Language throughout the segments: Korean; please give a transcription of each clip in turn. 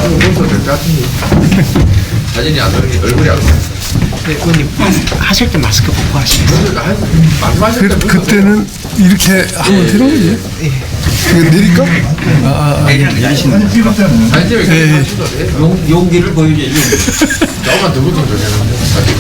가지고 벌써 될것 같은데. 사진이 안 들어오니 얼굴이 안 보여. 네, 의원님 하실 때 마스크 벗고 하시면 말씀하실 때 그때는 이렇게 하면 되는 거지. 이거 내릴까? 사진 예. 찍으면 용기를 보여줘야지. 조금만 더 붙으면 되는데 사진.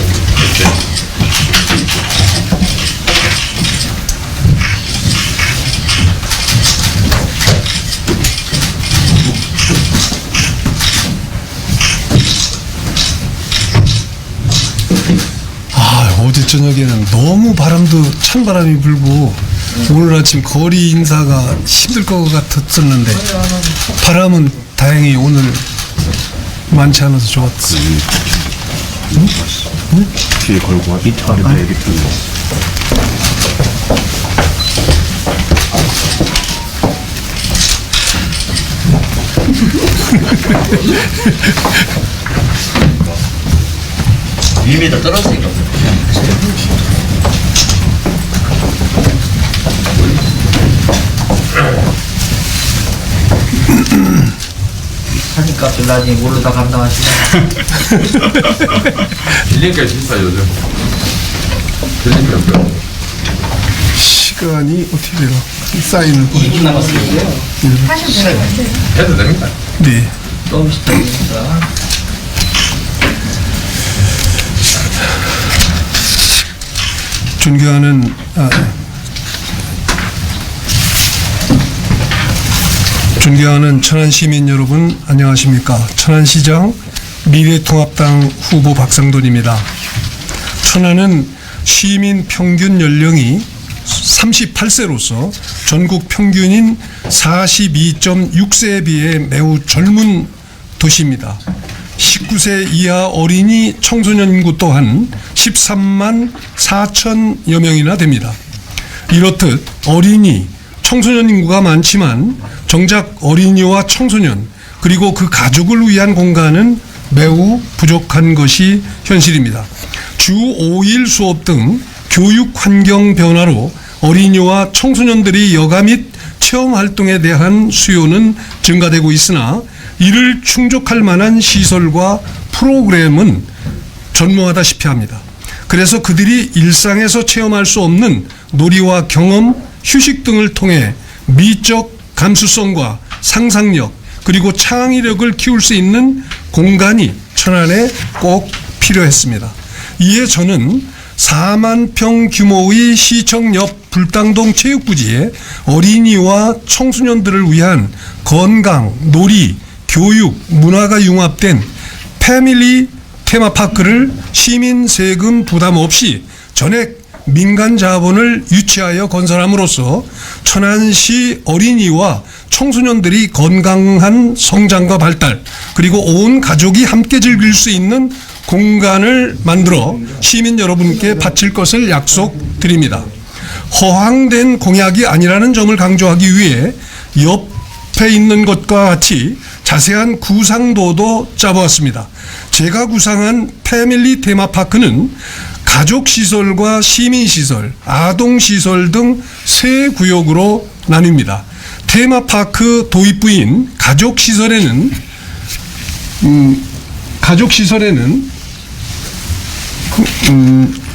어제 저녁에는 너무 바람도 찬바람이 불고 오늘 아침 거리 인사가 힘들 것 같았었는데 바람은 다행히 오늘 많지 않아서 좋았어. 뒤에 걸고 밑에 아래도 애기 펴고. (2m) 떨어지니까. 사진값을 나중에 뭘로 다 감당하시나? 빌링값 비싸 요즘. 빌링값 몇 시간이 어떻게 되나? 사인을 2분 남았어요. 해도 됩니까? 네. 너무 시작입니다. 존경하는 천안 시민 여러분 안녕하십니까? 천안시장 미래통합당 후보 박상돈입니다. 천안은 시민 평균 연령이 38세로서 전국 평균인 42.6세에 비해 매우 젊은 도시입니다. 19세 이하 어린이 청소년 인구 또한 13만 4천여 명이나 됩니다. 이렇듯 어린이, 청소년 인구가 많지만 정작 어린이와 청소년 그리고 그 가족을 위한 공간은 매우 부족한 것이 현실입니다. 주 5일 수업 등 교육 환경 변화로 어린이와 청소년들이 여가 및 체험 활동에 대한 수요는 증가되고 있으나 이를 충족할 만한 시설과 프로그램은 전무하다시피 합니다. 그래서 그들이 일상에서 체험할 수 없는 놀이와 경험, 휴식 등을 통해 미적 감수성과 상상력 그리고 창의력을 키울 수 있는 공간이 천안에 꼭 필요했습니다. 이에 저는 4만 평 규모의 시청 옆 불당동 체육부지에 어린이와 청소년들을 위한 건강, 놀이, 교육, 문화가 융합된 패밀리 테마파크를 시민 세금 부담 없이 전액 민간 자본을 유치하여 건설함으로써 천안시 어린이와 청소년들이 건강한 성장과 발달 그리고 온 가족이 함께 즐길 수 있는 공간을 만들어 시민 여러분께 바칠 것을 약속드립니다. 허황된 공약이 아니라는 점을 강조하기 위해 옆에 있는 것과 같이 자세한 구상도도 짜보았습니다. 제가 구상한 패밀리 테마파크는 가족시설과 시민시설, 아동시설 등 세 구역으로 나뉩니다. 테마파크 도입부인 가족시설에는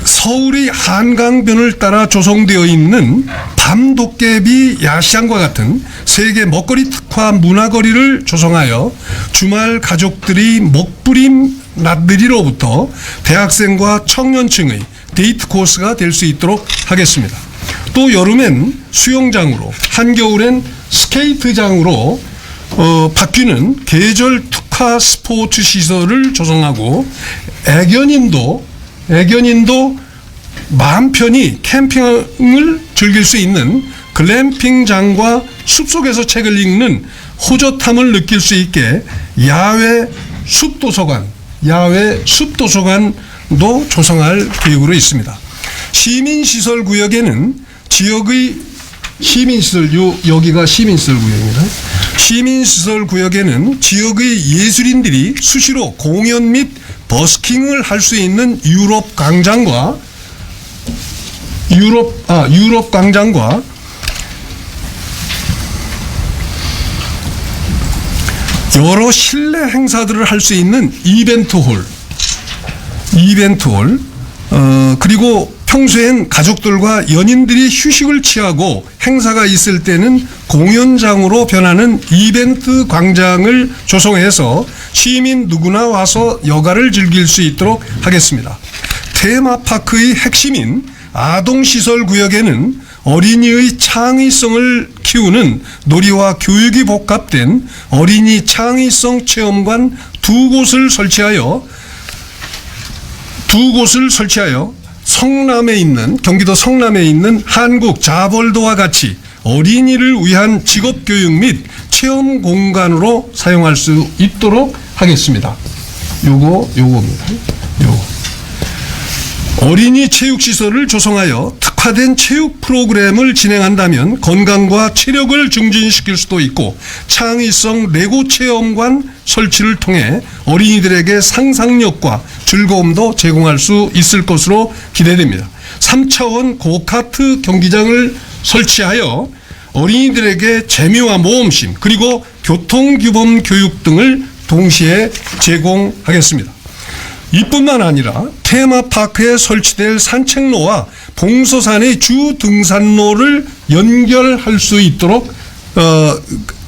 서울의 한강변을 따라 조성되어 있는 밤도깨비 야시장과 같은 세계 먹거리 특화 문화거리를 조성하여 주말 가족들이 먹부림 나들이로부터 대학생과 청년층의 데이트 코스가 될 수 있도록 하겠습니다. 또 여름엔 수영장으로, 한겨울엔 스케이트장으로 바뀌는 계절 특화 스포츠 시설을 조성하고 애견인도 마음 편히 캠핑을 즐길 수 있는 글램핑장과 숲속에서 책을 읽는 호젓함을 느낄 수 있게 야외 숲도서관도 조성할 계획으로 있습니다. 시민시설 구역에는 지역의 시민시설, 여기가 시민시설 구역입니다. 시민시설 구역에는 지역의 예술인들이 수시로 공연 및 버스킹을 할 수 있는 유럽 광장과 여러 실내 행사들을 할 수 있는 이벤트홀, 그리고 평소엔 가족들과 연인들이 휴식을 취하고 행사가 있을 때는 공연장으로 변하는 이벤트 광장을 조성해서 시민 누구나 와서 여가를 즐길 수 있도록 하겠습니다. 테마파크의 핵심인 아동시설구역에는 어린이의 창의성을 키우는 놀이와 교육이 복합된 어린이 창의성 체험관 두 곳을 설치하여 경기도 성남에 있는 한국 자벌도와 같이 어린이를 위한 직업교육 및 체험 공간으로 사용할 수 있도록 하겠습니다. 요겁니다. 어린이 체육시설을 조성하여 특화된 체육 프로그램을 진행한다면 건강과 체력을 증진시킬 수도 있고 창의성 레고 체험관 설치를 통해 어린이들에게 상상력과 즐거움도 제공할 수 있을 것으로 기대됩니다. 3차원 고카트 경기장을 설치하여 어린이들에게 재미와 모험심 그리고 교통규범 교육 등을 동시에 제공하겠습니다. 이뿐만 아니라 테마파크에 설치될 산책로와 봉서산의 주 등산로를 연결할 수 있도록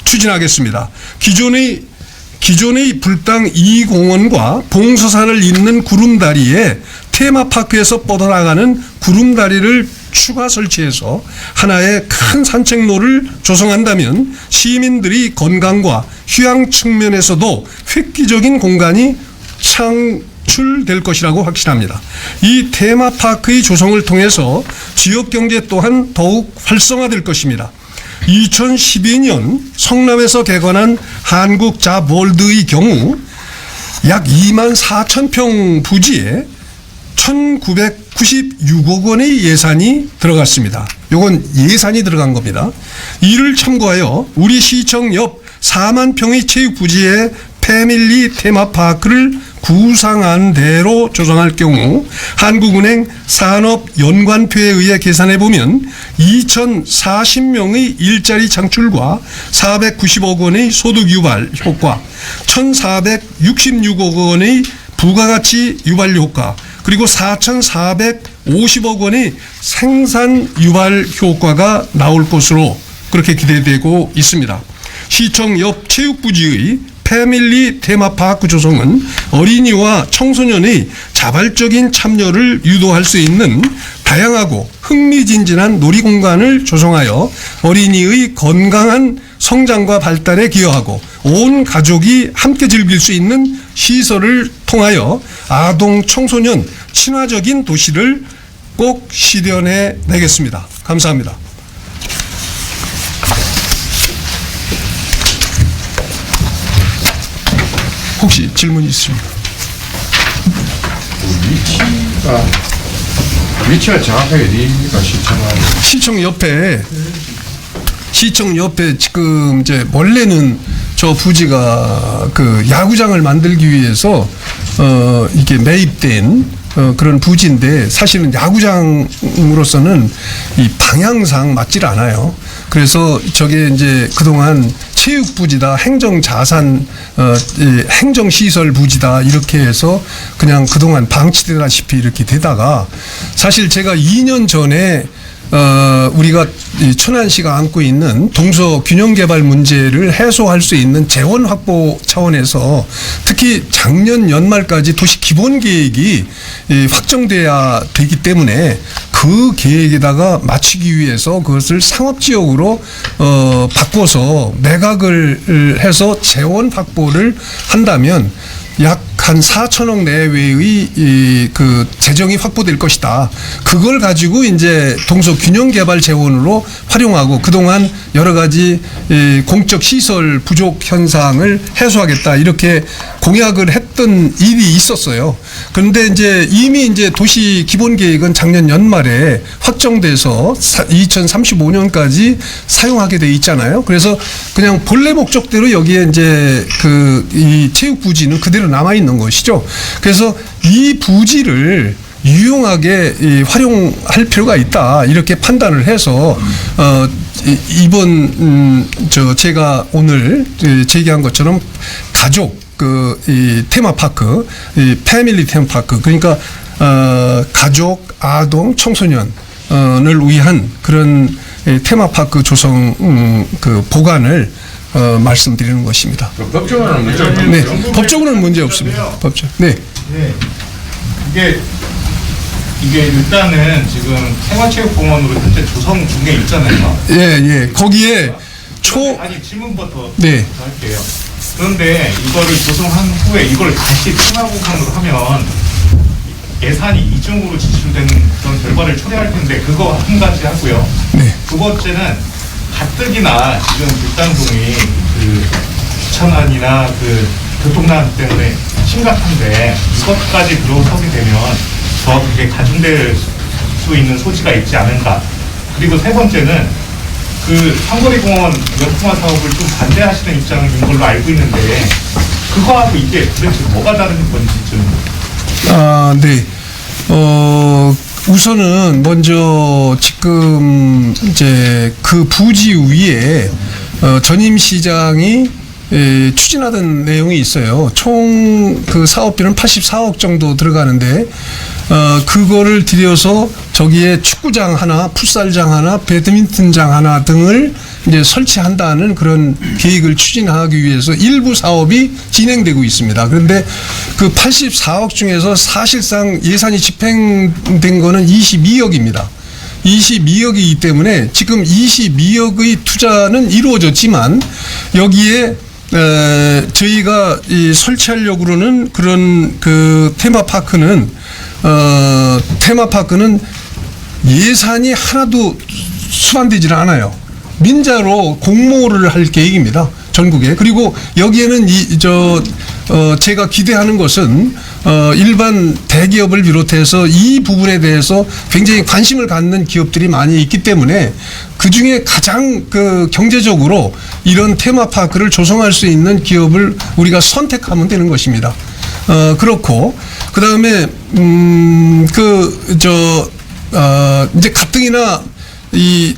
추진하겠습니다. 기존의 불당 2공원과 봉서산을 잇는 구름다리에 테마파크에서 뻗어나가는 구름다리를 추가 설치해서 하나의 큰 산책로를 조성한다면 시민들이 건강과 휴양 측면에서도 획기적인 공간이 창출될 것이라고 확신합니다. 이 테마파크의 조성을 통해서 지역경제 또한 더욱 활성화될 것입니다. 2012년 성남에서 개관한 한국 자월드의 경우 약 2만 4천 평 부지에 1996억 원의 예산이 들어갔습니다. 이건 예산이 들어간 겁니다. 이를 참고하여 우리 시청 옆 4만 평의 체육 부지에 패밀리 테마파크를 구상한 대로 조성할 경우 한국은행 산업연관표에 의해 계산해 보면 2,040명의 일자리 창출과 490억 원의 소득 유발 효과, 1,466억 원의 부가가치 유발 효과, 그리고 4,450억 원의 생산 유발 효과가 나올 것으로 그렇게 기대되고 있습니다. 시청 옆 체육부지의 패밀리 테마파크 조성은 어린이와 청소년의 자발적인 참여를 유도할 수 있는 다양하고 흥미진진한 놀이공간을 조성하여 어린이의 건강한 성장과 발달에 기여하고 온 가족이 함께 즐길 수 있는 시설을 통하여 아동 청소년 친화적인 도시를 꼭 실현해 내겠습니다. 감사합니다. 혹시 질문 있으십니까? 위치가 정확하게 어디입니까? 시청 옆에 지금 이제 원래는 저 부지가 그 야구장을 만들기 위해서 이게 매입된 그런 부지인데 사실은 야구장으로서는 이 방향상 맞질 않아요. 그래서 저게 이제 그동안 체육부지다, 행정자산, 행정시설 부지다 이렇게 해서 그냥 그동안 방치되다시피 이렇게 되다가 사실 제가 2년 전에 우리가 천안시가 안고 있는 동서 균형 개발 문제를 해소할 수 있는 재원 확보 차원에서 특히 작년 연말까지 도시 기본 계획이 확정돼야 되기 때문에 그 계획에다가 맞추기 위해서 그것을 상업지역으로 바꿔서 매각을 해서 재원 확보를 한다면 약 한 4천억 내외의 그 재정이 확보될 것이다. 그걸 가지고 이제 동서 균형 개발 재원으로 활용하고 그동안 여러 가지 공적 시설 부족 현상을 해소하겠다 이렇게 공약을 했던 일이 있었어요. 그런데 이제 이미 이제 도시 기본 계획은 작년 연말에 확정돼서 2035년까지 사용하게 돼 있잖아요. 그래서 그냥 본래 목적대로 여기에 이제 그 이 체육 부지는 그대로 남아 있는 것이죠. 그래서 이 부지를 유용하게 활용할 필요가 있다 이렇게 판단을 해서 이번 제가 오늘 제기한 것처럼 가족 이 테마파크, 이 패밀리 테마파크 그러니까 가족, 아동, 청소년을 위한 그런 테마파크 조성 보관을 말씀드리는 것입니다. 법적으로는 문제 없는 네, 거죠? 법적으로는 문제 없습니다. 법적. 네. 네. 이게 일단은 지금 생활체육공원으로 현재 조성 중에 있잖아요. 예. 거기에 아니 질문부터 네. 할게요. 그런데 이거를 조성한 후에 이걸 다시 테마공간으로 하면 예산이 이중으로 지출되는 그런 결과를 초래할 텐데 그거 한 가지 하고요. 네. 두 번째는 가뜩이나 지금 일당동이 그 주차난이나 그 교통난 때문에 심각한데 이것까지 들어서게 되면 더 그게 가중될 수 있는 소지가 있지 않은가. 그리고 세 번째는 그 상거리공원 연통화 사업을 좀 반대하시는 입장인 걸로 알고 있는데 그거하고 이게 도대체 뭐가 다른 건지 좀. 네. 우선은 먼저 지금 이제 그 부지 위에 전임 시장이 추진하던 내용이 있어요. 총 그 사업비는 84억 정도 들어가는데 그거를 들여서 저기에 축구장 하나, 풋살장 하나, 배드민턴장 하나 등을 이제 설치한다는 그런 계획을 추진하기 위해서 일부 사업이 진행되고 있습니다. 그런데 그 84억 중에서 사실상 예산이 집행된 거는 22억입니다. 22억이기 때문에 지금 22억의 투자는 이루어졌지만 여기에 저희가 설치하려고 그러는 그런 그 테마파크는 예산이 하나도 수반되질 않아요. 민자로 공모를 할 계획입니다. 전국에. 그리고 여기에는 제가 기대하는 것은 일반 대기업을 비롯해서 이 부분에 대해서 굉장히 관심을 갖는 기업들이 많이 있기 때문에 그 중에 가장 그 경제적으로 이런 테마파크를 조성할 수 있는 기업을 우리가 선택하면 되는 것입니다. 그렇고 그 다음에 이제 가뜩이나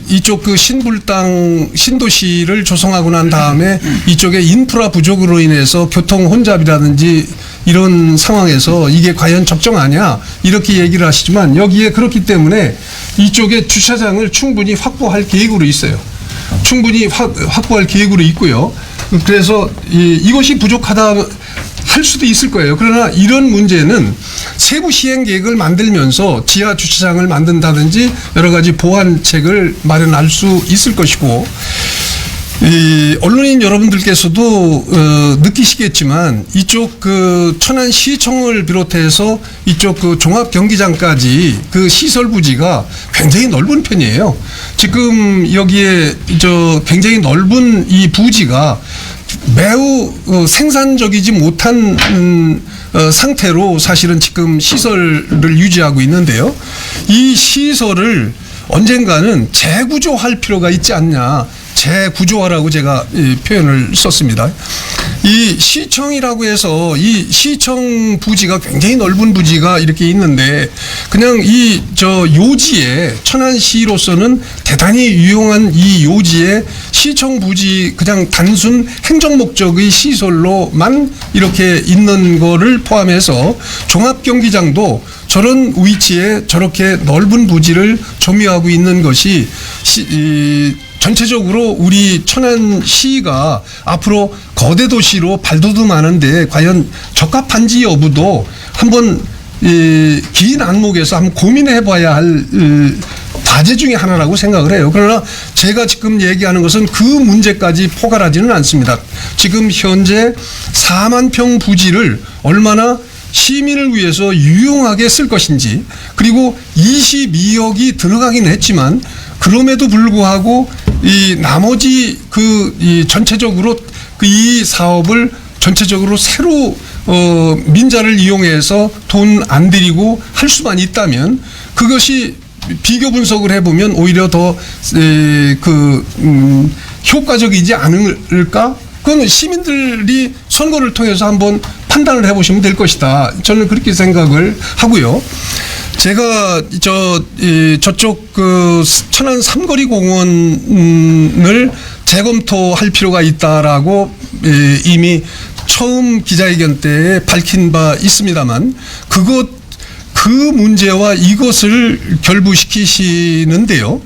이쪽 그 신불당 신도시를 조성하고 난 다음에 이쪽에 인프라 부족으로 인해서 교통 혼잡이라든지 이런 상황에서 이게 과연 적정하냐 이렇게 얘기를 하시지만 여기에 그렇기 때문에 이쪽에 주차장을 충분히 확보할 계획으로 있어요. 충분히 확보할 계획으로 있고요. 그래서 이것이 부족하다 할 수도 있을 거예요. 그러나 이런 문제는 세부 시행 계획을 만들면서 지하 주차장을 만든다든지 여러 가지 보완책을 마련할 수 있을 것이고 언론인 여러분들께서도 느끼시겠지만 이쪽 그 천안시청을 비롯해서 이쪽 그 종합경기장까지 그 시설 부지가 굉장히 넓은 편이에요. 지금 여기에 굉장히 넓은 이 부지가 매우 생산적이지 못한 상태로 사실은 지금 시설을 유지하고 있는데요. 이 시설을 언젠가는 재구조할 필요가 있지 않냐. 재구조화라고 제가 표현을 썼습니다. 이 시청이라고 해서 이 시청 부지가 굉장히 넓은 부지가 이렇게 있는데 그냥 요지에 천안시로서는 대단히 유용한 이 요지에 시청 부지 그냥 단순 행정 목적의 시설로만 이렇게 있는 거를 포함해서 종합경기장도 저런 위치에 저렇게 넓은 부지를 점유하고 있는 것이 전체적으로 우리 천안시가 앞으로 거대 도시로 발돋움하는데 과연 적합한지 여부도 한번 긴 안목에서 한번 고민해 봐야 할 과제 중에 하나라고 생각을 해요. 그러나 제가 지금 얘기하는 것은 그 문제까지 포괄하지는 않습니다. 지금 현재 4만 평 부지를 얼마나 시민을 위해서 유용하게 쓸 것인지 그리고 22억이 들어가긴 했지만 그럼에도 불구하고 이 나머지 이 전체적으로 이 사업을 전체적으로 새로 민자를 이용해서 돈 안 들이고 할 수만 있다면 그것이 비교 분석을 해보면 오히려 더 효과적이지 않을까? 그건 시민들이 선거를 통해서 한번 판단을 해보시면 될 것이다. 저는 그렇게 생각을 하고요. 제가 저쪽 그 천안 삼거리 공원을 재검토할 필요가 있다라고 이미 처음 기자회견 때 밝힌 바 있습니다만 그 문제와 이것을 결부시키시는데요.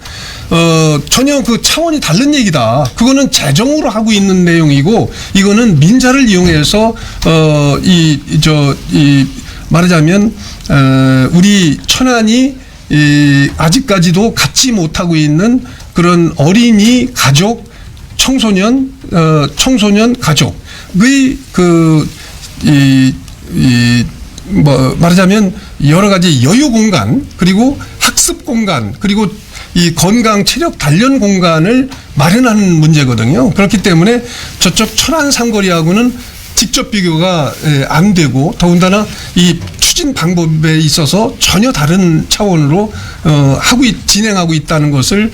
전혀 그 차원이 다른 얘기다. 그거는 재정으로 하고 있는 내용이고 이거는 민자를 이용해서 말하자면 우리 천안이 아직까지도 갖지 못하고 있는 그런 어린이 가족 청소년 가족의 말하자면 여러 가지 여유 공간 그리고 학습 공간 그리고 이 건강 체력 단련 공간을 마련하는 문제거든요. 그렇기 때문에 저쪽 천안 삼거리하고는 직접 비교가 안 되고 더군다나 이 추진 방법에 있어서 전혀 다른 차원으로 진행하고 있다는 것을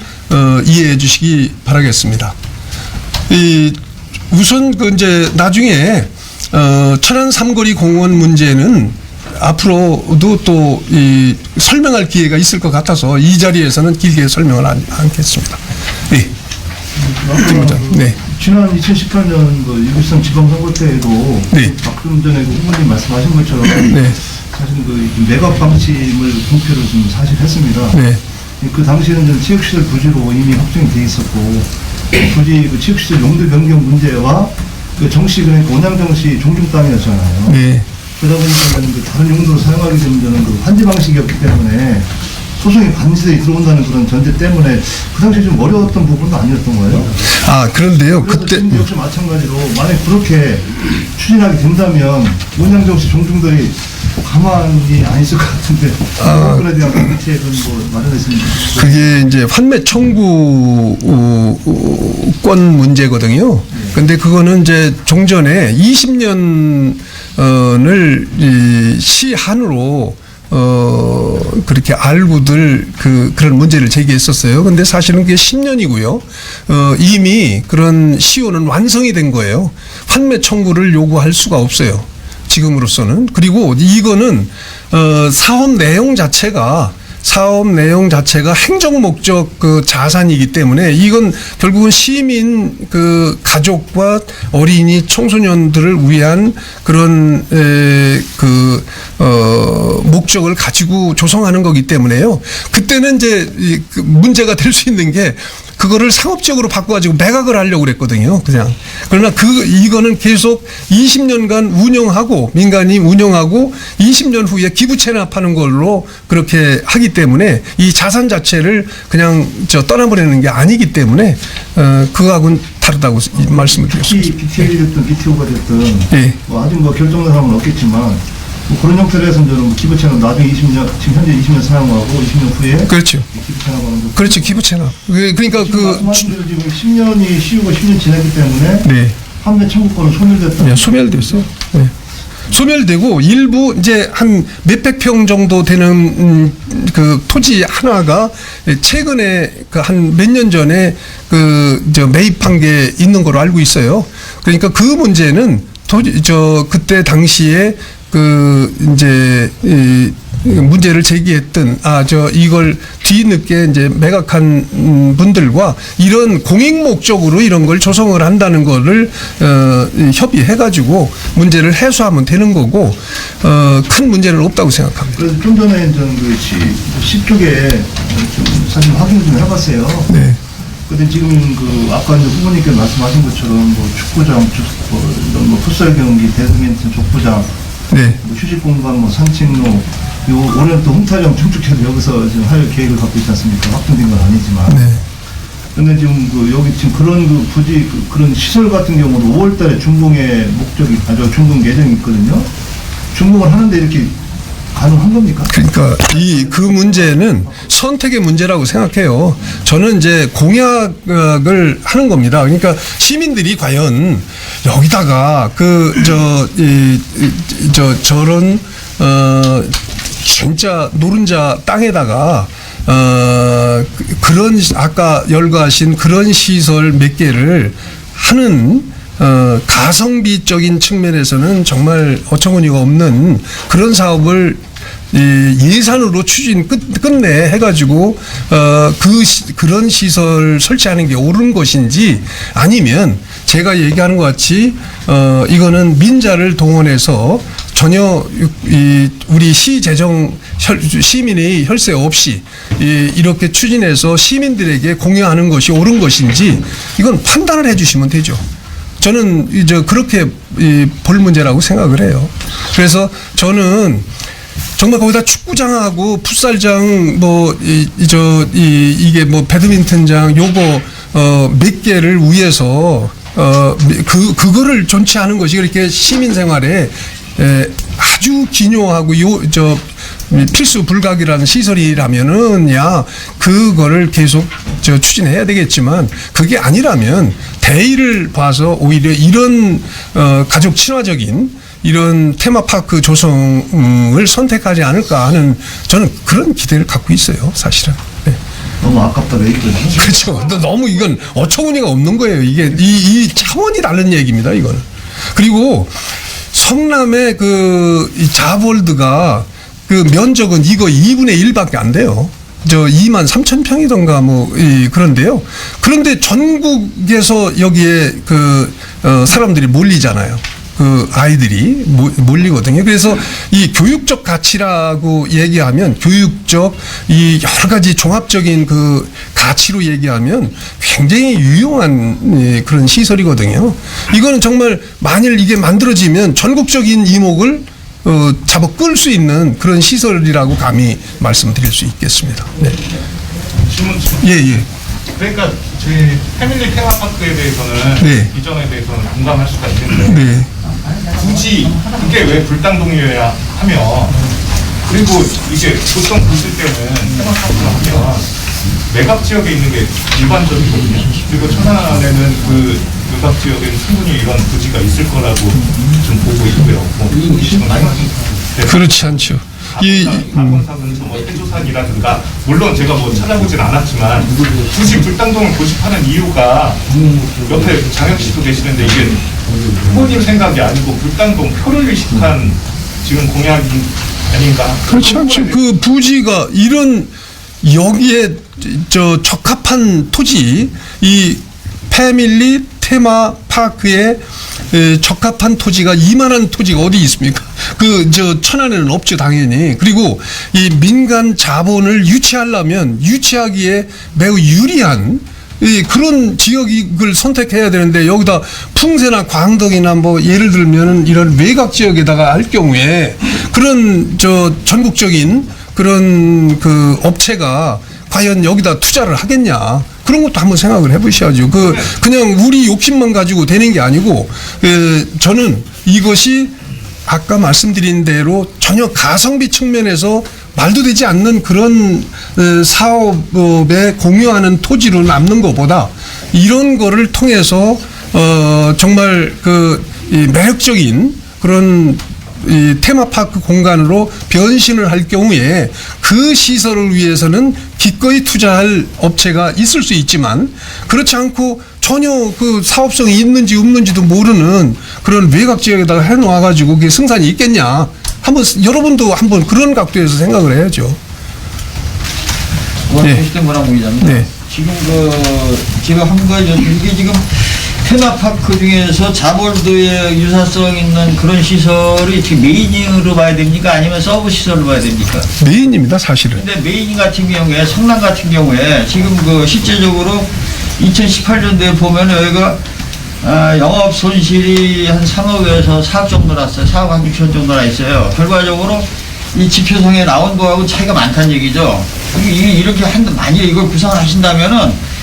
이해해 주시기 바라겠습니다. 우선 이제 나중에 천안 삼거리 공원 문제는 앞으로도 또 설명할 기회가 있을 것 같아서 이 자리에서는 길게 설명을 않겠습니다. 네. 네. 지난 2018년 그 6.13 지방선거 때에도 네. 방금 전에 그 후보님 말씀하신 것처럼 네. 사실 그 매각 방침을 공표를 좀 사실 했습니다. 네. 그 당시에는 좀 체육시설 부지로 이미 확정이 돼 있었고 굳이 그 체육시설 용도 변경 문제와 그 정시 그러니까 원양정시 종중 땅이었잖아요. 네. 그러다 보니까 그 다른 용도로 사용하게 되면 그 환지 방식이었기 때문에 소송이 반드시 들어온다는 그런 전제 때문에 그 당시에 좀 어려웠던 부분도 아니었던 거예요. 아, 그런데요. 그때 지금 역시 마찬가지로 만약 그렇게 추진하게 된다면 원양정시 종중들이 가만히 안 있을 것 같은데 그거에 대한 대책은 뭐 마련했습니까? 그게 이제 환매 청구권 문제거든요. 근데 그거는 이제 종전에 20년을 시한으로 그렇게 알고들 그런 문제를 제기했었어요. 근데 사실은 그게 10년이고요. 이미 그런 시효는 완성이 된 거예요. 환매 청구를 요구할 수가 없어요. 지금으로서는. 그리고 이거는 사업 내용 자체가 행정 목적 그 자산이기 때문에 이건 결국은 시민 그 가족과 어린이 청소년들을 위한 그런 목적을 가지고 조성하는 거기 때문에요. 그때는 이제 그 문제가 될 수 있는 게 그거를 상업적으로 바꿔가지고 매각을 하려고 그랬거든요. 그냥. 그러나 이거는 계속 20년간 운영하고 민간이 운영하고 20년 후에 기부 체납하는 걸로 그렇게 하기 때문에 이 자산 자체를 그냥 떠나버리는 게 아니기 때문에 그거하고는 다르다고 말씀을 드렸습니다. BTL이 됐든 BTO가 됐든 네. 뭐 아직 뭐 결정된 사항은 없겠지만 뭐 그런 형태로 해서 저는 기부 체납 나중에 20년 지금 현재 20년 사용하고 20년 후에 그렇죠. 기부 체납하는 거. 그렇죠. 기부 체납. 그러니까 말씀하신 대로 지금 10년이 시효가 10년 지났기 때문에 네. 판매 청구권은 소멸됐다. 네, 소멸됐어요. 네. 소멸되고 일부 이제 한 몇백 평 정도 되는 그 토지 하나가 최근에 그 한 몇 년 전에 매입한 게 있는 걸로 알고 있어요. 그러니까 그 문제는 그때 당시에 문제를 제기했던 이걸 뒤늦게 이제 매각한 분들과 이런 공익 목적으로 이런 걸 조성을 한다는 거를 협의해가지고 문제를 해소하면 되는 거고 큰 문제는 없다고 생각합니다. 그래서 좀 전에 그 시 쪽에 좀 사실 확인 좀 해봤어요. 네. 근데 지금 아까 이제 후보님께 말씀하신 것처럼 뭐 축구장, 뭐 풋살 경기, 배드민턴, 족구장, 네. 뭐 휴식 공간, 뭐 산책로, 올해는 또 홍타령 중축해서 여기서 지금 할 계획을 갖고 있지 않습니까? 확정된 건 아니지만. 네. 근데 지금 여기 지금 그런 부지 그런 시설 같은 경우도 5월달에 준공의 목적이 준공 예정이 있거든요. 준공을 하는데 이렇게 가능한 겁니까? 그러니까 그 문제는 선택의 문제라고 생각해요. 저는 이제 공약을 하는 겁니다. 그러니까 시민들이 과연 여기다가 저런 진짜 노른자 땅에다가 그런 아까 열거하신 그런 시설 몇 개를 하는 가성비적인 측면에서는 정말 어처구니가 없는 그런 사업을 예산으로 추진 끝내 해가지고 그런 시설 설치하는 게 옳은 것인지 아니면 제가 얘기하는 것 같이 이거는 민자를 동원해서 전혀 우리 시민의 혈세 없이 이렇게 추진해서 시민들에게 공유하는 것이 옳은 것인지 이건 판단을 해주시면 되죠. 저는 이제 그렇게 볼 문제라고 생각을 해요. 그래서 저는 정말 거기다 축구장하고 풋살장 이게 뭐 배드민턴장 요거 몇 개를 위해서 그거를 존치하는 것이 그렇게 시민 생활에 아주 기묘하고 필수 불가결한 시설이라면은 그거를 계속 추진해야 되겠지만 그게 아니라면 대의를 봐서 오히려 이런 가족 친화적인 이런 테마파크 조성을 선택하지 않을까 하는 저는 그런 기대를 갖고 있어요, 사실은. 네. 너무 아깝다 내 얘기죠. 그렇죠. 너무 이건 어처구니가 없는 거예요. 이게 이 차원이 다른 얘기입니다, 이거는. 그리고 성남의 이 자볼드가 그 면적은 이거 2분의 1밖에 안 돼요. 2만 3천 평이던가 그런데요. 그런데 전국에서 여기에 사람들이 몰리잖아요. 그 아이들이 몰리거든요. 그래서 이 교육적 가치라고 얘기하면 교육적 이 여러 가지 종합적인 그 가치로 얘기하면 굉장히 유용한 그런 시설이거든요. 이거는 정말 만일 이게 만들어지면 전국적인 이목을 잡아 끌 수 있는 그런 시설이라고 감히 말씀드릴 수 있겠습니다. 네. 질문. 예. 그러니까 저희 패밀리 테마파크에 대해서는 네. 이전에 대해서는 공감할 수가 있는데 네. 굳이 그게 왜 불당동이어야 하면 그리고 이게 보통 보실 때는 테마파크를 하면 매각 지역에 있는 게 일반적이거든요. 그리고 천안에는 그 외곽 지역에는 충분히 이런 부지가 있을 거라고 좀 보고 있고요. 그렇지 않죠. 낙원산은 해조산이라든가 물론 제가 뭐 찾아보진 않았지만 굳이 불당동을 고집하는 이유가 옆에 장혁 씨도 계시는데 이게 후보님 생각이 아니고 불당동 표를 의식한 지금 공약이 아닌가? 그렇지 않죠. 그 부지가 이런 여기에 적합한 토지 이 패밀리 테마파크에 적합한 토지가 이만한 토지가 어디 있습니까? 천안에는 없죠, 당연히. 그리고 이 민간 자본을 유치하려면 유치하기에 매우 유리한 그런 지역을 선택해야 되는데 여기다 풍세나 광덕이나 예를 들면 이런 외곽 지역에다가 할 경우에 그런 전국적인 그런 그 업체가 과연 여기다 투자를 하겠냐. 그런 것도 한번 생각을 해보셔야죠. 그냥 우리 욕심만 가지고 되는 게 아니고, 저는 이것이 아까 말씀드린 대로 전혀 가성비 측면에서 말도 되지 않는 그런 사업에 공유하는 토지로 남는 것보다 이런 거를 통해서, 정말 이 매력적인 그런 이 테마파크 공간으로 변신을 할 경우에 그 시설을 위해서는 기꺼이 투자할 업체가 있을 수 있지만 그렇지 않고 전혀 그 사업성이 있는지 없는지도 모르는 그런 외곽 지역에다가 해놓아 가지고 그게 승산이 있겠냐. 여러분도 한번 그런 각도에서 생각을 해야죠. 네. 네. 지금 제가 한 가지 이게 지금 테마파크 중에서 자볼드의 유사성 있는 그런 시설이 지금 메인으로 봐야 됩니까? 아니면 서브 시설로 봐야 됩니까? 메인입니다, 사실은. 근데 메인 같은 경우에, 성남 같은 경우에 지금 실제적으로 2018년도에 보면 여기가 영업 손실이 한 3억에서 4억 정도 났어요. 4억 한 6천 정도 나 있어요. 결과적으로 이 지표상에 나온 거하고 차이가 많다는 얘기죠. 이렇게 만약에 이걸 구상을 하신다면은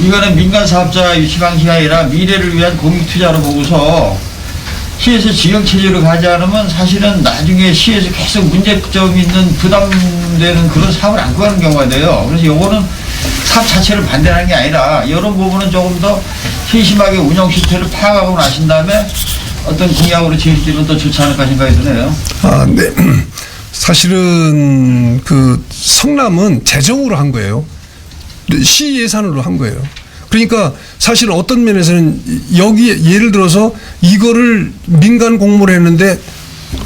이거는 민간 사업자 유치 방식이 아니라 미래를 위한 공익 투자로 보고서 시에서 지역 체제로 가지 않으면 사실은 나중에 시에서 계속 문제점 있는 부담되는 그런 사업을 안고 가는 경우가 돼요. 그래서 요거는 사업 자체를 반대하는 게 아니라 이런 부분은 조금 더 세심하게 운영 실태를 파악하고 나신 다음에 어떤 공약으로 제시되면 더 좋지 않을까 생각이 드네요. 네. 사실은 성남은 재정으로 한 거예요. 시 예산으로 한 거예요. 그러니까 사실은 어떤 면에서는 여기에 예를 들어서 이거를 민간 공모를 했는데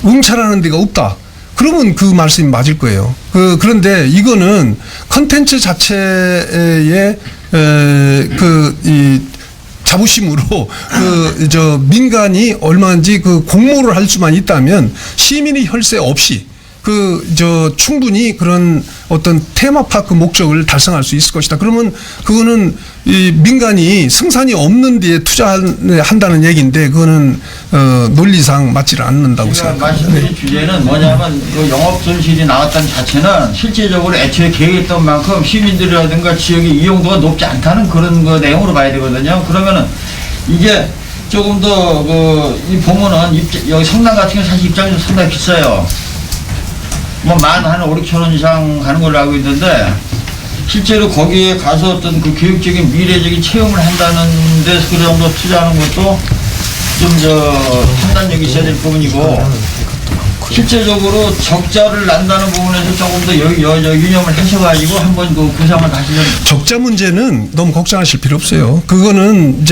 응찰하는 데가 없다. 그러면 그 말씀이 맞을 거예요. 그런데 이거는 컨텐츠 자체의 이 자부심으로 민간이 얼마인지 그 공모를 할 수만 있다면 시민의 혈세 없이 충분히 그런 어떤 테마파크 목적을 달성할 수 있을 것이다. 그러면 그거는 이 민간이 승산이 없는 데에 투자한다는 얘기인데 그거는 논리상 맞지를 않는다고 생각합니다. 말씀드린 주제는 뭐냐면 이 영업 손실이 나왔다는 자체는 실제적으로 애초에 계획했던 만큼 시민들이라든가 지역의 이용도가 높지 않다는 그런 거 내용으로 봐야 되거든요. 그러면은 이게 조금 더 이 보면은 여기 성남 같은 경우 사실 입장이 상당히 비싸요. 뭐 한 5, 6천 원 이상 하는 걸로 알고 있는데 실제로 거기에 가서 어떤 그 교육적인 미래적인 체험을 한다는 데서 그 정도 투자하는 것도 좀 판단력이 있어야 될 부분이고 실제적으로 적자를 난다는 부분에서 조금 더 유념을 하셔가지고 한번 그 구상을 다시 좀. 적자 문제는 너무 걱정하실 필요 없어요. 그거는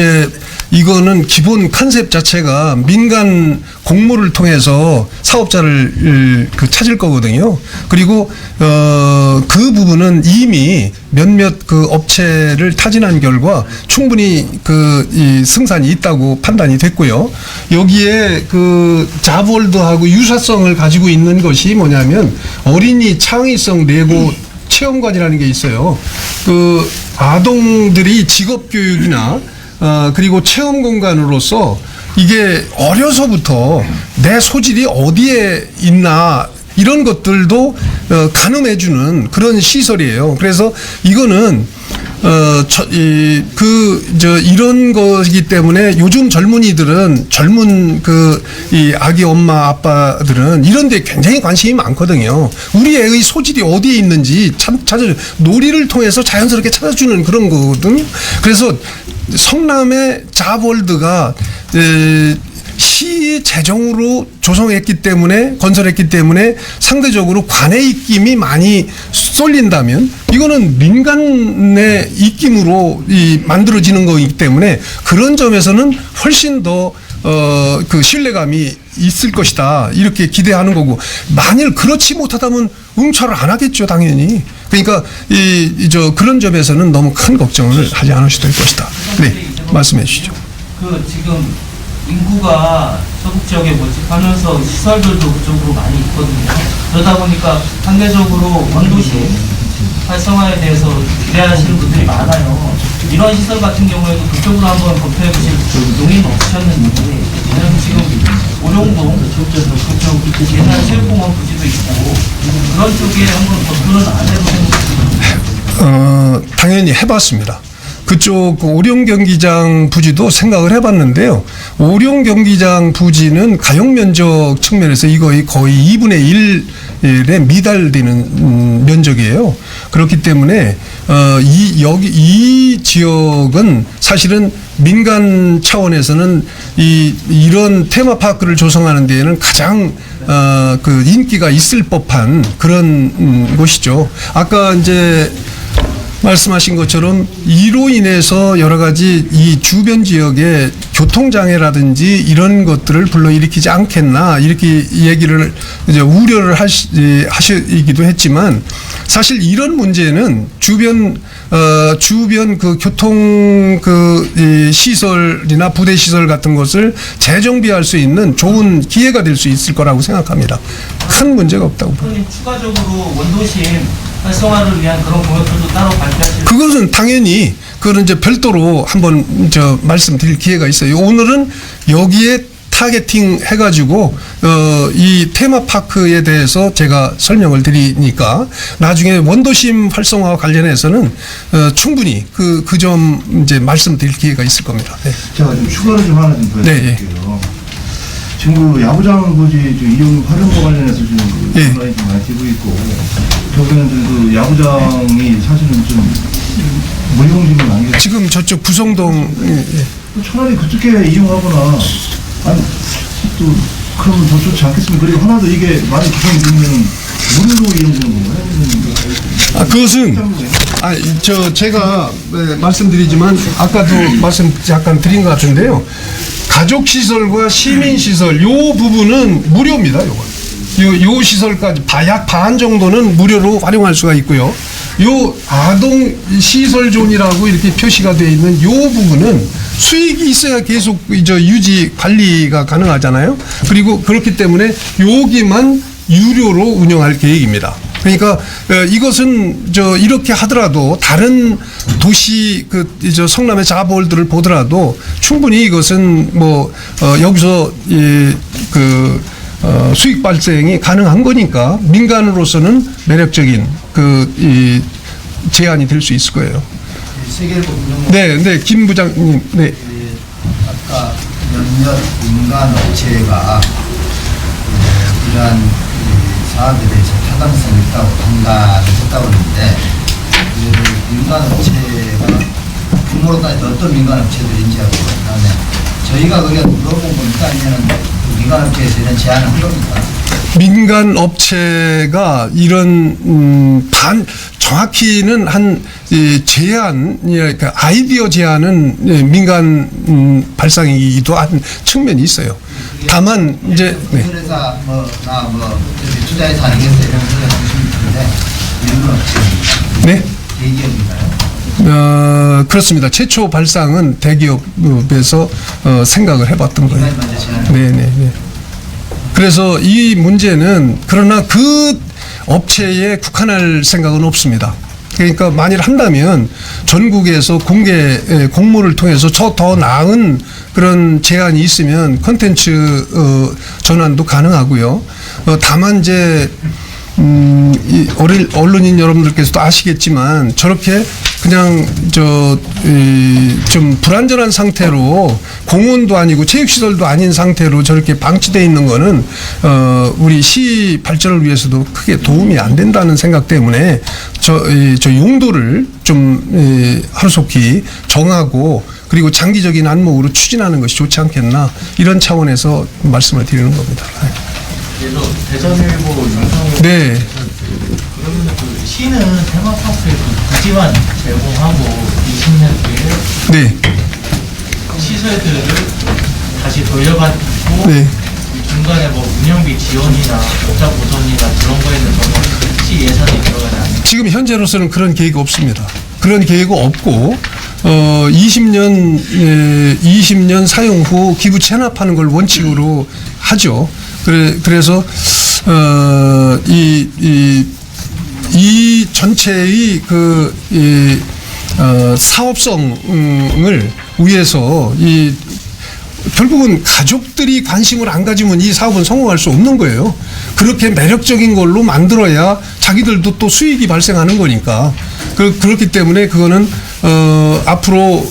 이거는 기본 컨셉 자체가 민간 공모를 통해서 사업자를 찾을 거거든요. 그리고 그 부분은 이미 몇몇 그 업체를 타진한 결과 충분히 이 승산이 있다고 판단이 됐고요. 여기에 그 자부월드하고 유사성을 가지고 있는 것이 뭐냐면 어린이 창의성 레고 체험관이라는 게 있어요. 그 아동들이 직업 교육이나 그리고 체험 공간으로서 이게 어려서부터 내 소질이 어디에 있나 이런 것들도 가늠해주는 그런 시설이에요. 그래서 이거는 이런 거이기 때문에 요즘 젊은이들은 이 아기 엄마 아빠들은 이런 데 굉장히 관심이 많거든요. 우리 애의 소질이 어디에 있는지 놀이를 통해서 자연스럽게 찾아주는 그런 거거든요. 그래서 성남의 자월드가 시 재정으로 건설했기 때문에 상대적으로 관의 입김이 많이 쏠린다면 이거는 민간의 입김으로 만들어지는 거기 때문에 그런 점에서는 훨씬 더 그 신뢰감이 있을 것이다 이렇게 기대하는 거고 만일 그렇지 못하다면 응찰을 안 하겠죠 당연히. 그러니까 그런 점에서는 너무 큰 걱정을 하지 않으셔도 될 것이다. 네, 말씀해 주시죠. 지금 인구가 서북 지역에 모집하면서 시설들도 그쪽으로 많이 있거든요. 그러다 보니까 상대적으로 원도시 활성화에 대해서 기대하시는 분들이 많아요. 이런 시설 같은 경우에도 그쪽으로 한번 검토해 보실 용의는 없으셨는지, 왜냐면 지금 오룡동 그쪽 옛날 체육공원 부지도 있고 그런 쪽에 한번 검토는 안 해보셨는지. 당연히 해봤습니다. 그쪽 오룡 경기장 부지도 생각을 해봤는데요. 오룡 경기장 부지는 가용 면적 측면에서 이거의 거의 2분의 1에 미달되는 면적이에요. 그렇기 때문에 이 지역은 사실은 민간 차원에서는 이런 테마파크를 조성하는 데에는 가장 그 인기가 있을 법한 그런 곳이죠. 아까 이제 말씀하신 것처럼 이로 인해서 여러 가지 이 주변 지역에 교통장애라든지 이런 것들을 불러일으키지 않겠나 이렇게 얘기를 이제 우려를 하시기도 했지만 사실 이런 문제는 주변 그 교통 이 시설이나 부대 시설 같은 것을 재정비할 수 있는 좋은 기회가 될 수 있을 거라고 생각합니다. 큰 문제가 없다고 봅니다. 추가적으로 원도심 활성화를 위한 그런 공약들도 따로 발표하실. 그것은 당연히 그거는 이제 별도로 한번 말씀드릴 기회가 있어요. 오늘은 여기에 타겟팅 해가지고 이 테마파크에 대해서 제가 설명을 드리니까 나중에 원도심 활성화와 관련해서는 충분히 그 점 이제 말씀드릴 기회가 있을 겁니다. 네. 제가 좀 추가로 좀 하나 좀 보여드릴게요. 네, 지금 그 야구장 부지 이용 활용과 관련해서 지금 논란이 좀 많이 되고 있고 저기는 그 야구장이 사실은 좀 무용지물 많이 지금 저쪽 부성동 차라리 그쪽에 이용하거나 아니 또 그러면 더 좋지 않겠습니까? 그리고 하나도 이게 많이 구성이 되면 물로 이용되는 건가요? 그것은 제가 말씀드리지만 아까도 말씀 잠깐 드린 것 같은데요. 가족시설과 시민시설 요 부분은 무료입니다. 요 시설까지 약 반 정도는 무료로 활용할 수가 있고요. 요 아동 시설존이라고 이렇게 표시가 되어 있는 요 부분은 수익이 있어야 계속 유지 관리가 가능하잖아요. 그리고 그렇기 때문에 여기만 유료로 운영할 계획입니다. 그러니까 이것은 이렇게 하더라도 다른 도시 성남의 자보홀들을 보더라도 충분히 이것은 여기서 수익 발생이 가능한 거니까 민간으로서는 매력적인 제안이 될 수 있을 거예요. 네, 김 부장님. 네. 아까 몇몇 민간 업체가 이러한 사업에 대해서 타당성이 있다고 판단을 했다고 하는데 민간 업체가 규모로 따지면 어떤 민간 업체들인지하고 그다음에 저희가 그게 물어본 겁니까 아니면 민간 업체에서 이런 제안을 한 겁니까? 민간 업체가 이런 정확히는 한 제안, 아이디어 제안은 민간 발상이기도 한 측면이 있어요. 다만 이제 회사 투자해서 아니겠어요? 이런 소리 하시는데 이런 건 없습니다. 네. 대기업인가요? 그렇습니다. 최초 발상은 대기업에서 생각을 해봤던 거예요. 네네. 그래서 이 문제는 그러나 그 업체에 국한할 생각은 없습니다. 그러니까 만일 한다면 전국에서 공모를 통해서 더 나은 그런 제안이 있으면 컨텐츠 전환도 가능하고요. 다만 이제 언론인 여러분들께서도 아시겠지만 저렇게 그냥 좀 불안전한 상태로 공원도 아니고 체육시설도 아닌 상태로 저렇게 방치되어 있는 거는 우리 시 발전을 위해서도 크게 도움이 안 된다는 생각 때문에 저 용도를 좀 하루속히 정하고 그리고 장기적인 안목으로 추진하는 것이 좋지 않겠나 이런 차원에서 말씀을 드리는 겁니다. 그래서 대전일보 윤성호 네. 그러면 시는 테마파크에 부지만 제공하고 20년 뒤에 네. 시설들을 다시 돌려받고 네. 중간에 운영비 지원이나 복잡 보전이나 그런 거에는 시 예산이 들어가지 않습니다. 지금 현재로서는 그런 계획이 없습니다. 그런 계획은 없고 20년 사용 후 기부 체납하는 걸 원칙으로 하죠. 그래서 이 전체의 사업성을 위해서 결국은 가족들이 관심을 안 가지면 이 사업은 성공할 수 없는 거예요. 그렇게 매력적인 걸로 만들어야 자기들도 또 수익이 발생하는 거니까. 그렇기 때문에 그거는 앞으로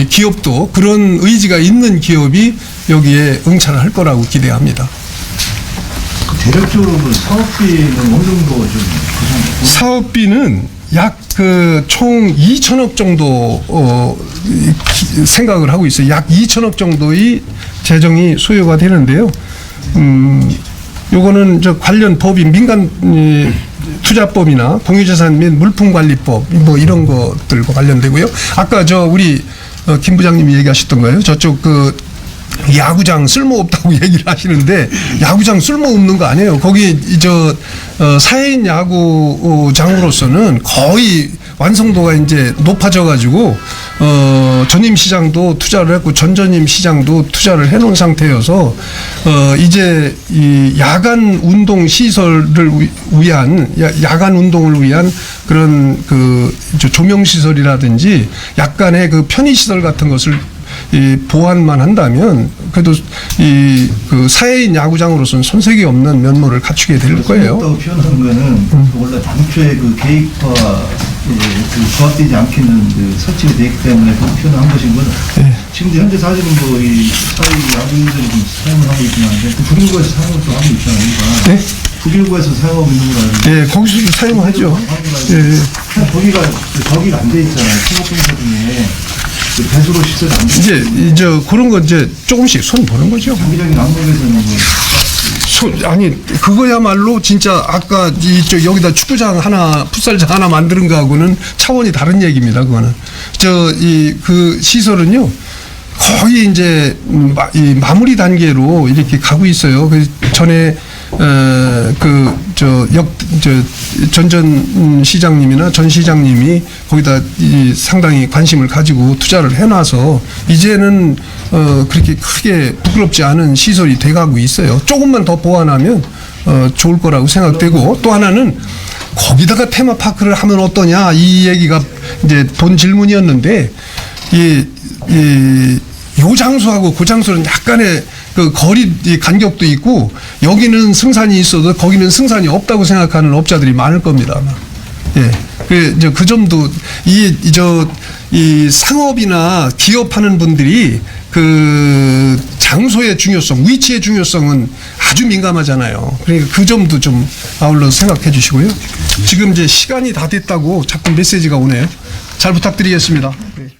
기업도 그런 의지가 있는 기업이 여기에 응찰을 할 거라고 기대합니다. 대략적으로 사업비는 어느 정도 좀 사업비는 약 총 2천억 정도 생각을 하고 있어요. 약 2천억 정도의 재정이 소요가 되는데요. 요거는 관련 법인 민간 투자법이나 공유자산 및 물품관리법 이런 것들과 관련되고요. 아까 우리 김 부장님이 얘기하셨던 거예요. 저쪽 야구장 쓸모없다고 얘기를 하시는데 야구장 쓸모없는 거 아니에요. 거기 사회인 야구장으로서는 거의 완성도가 이제 높아져 가지고 전임 시장도 투자를 했고 전전임 시장도 투자를 해놓은 상태여서 이제 이 야간 운동 시설을 위한 야간 운동을 위한 그런 조명 시설이라든지 약간의 편의 시설 같은 것을 보완만 한다면 그래도 사회인 야구장으로서는 손색이 없는 면모를 갖추게 될 거예요. 표현하는 거는 원래 당초에 계획과 부합되지 않게는 설치가 되기 때문에 그렇게 표현을 한 것인 거는 지금 현재 사실은 이 사회 야구인들이 사용을 하고 있긴 한데 국일고에서 사용을 또 하고 있잖아요. 네? 국일고에서 사용하고 있는 거라는. 네, 거기서도 사용하죠. 거기가 안 돼 있잖아요. 통합공사 중에. 배수로 시설 안 이제 그런 거 조금씩 손 보는 거죠. 장기적인 안목에서는 아니 그거야말로 진짜 아까 여기다 축구장 하나 풋살장 하나 만드는 거하고는 차원이 다른 얘기입니다. 그거는 그 시설은요 거의 이제 마무리 단계로 이렇게 가고 있어요. 그 전에 전전 시장님이나 전 시장님이 거기다 상당히 관심을 가지고 투자를 해놔서 이제는 그렇게 크게 부끄럽지 않은 시설이 돼가고 있어요. 조금만 더 보완하면 좋을 거라고 생각되고, 또 하나는 거기다가 테마파크를 하면 어떠냐, 이 얘기가 이제 본 질문이었는데, 요 장소하고 그 장소는 약간의 그 거리 간격도 있고, 여기는 승산이 있어도 거기는 승산이 없다고 생각하는 업자들이 많을 겁니다, 아마. 예. 그 점도 이 상업이나 기업하는 분들이 그 장소의 중요성, 위치의 중요성은 아주 민감하잖아요. 그러니까 그 점도 좀 아울러 생각해 주시고요. 지금 이제 시간이 다 됐다고 자꾸 메시지가 오네요. 잘 부탁드리겠습니다. 네.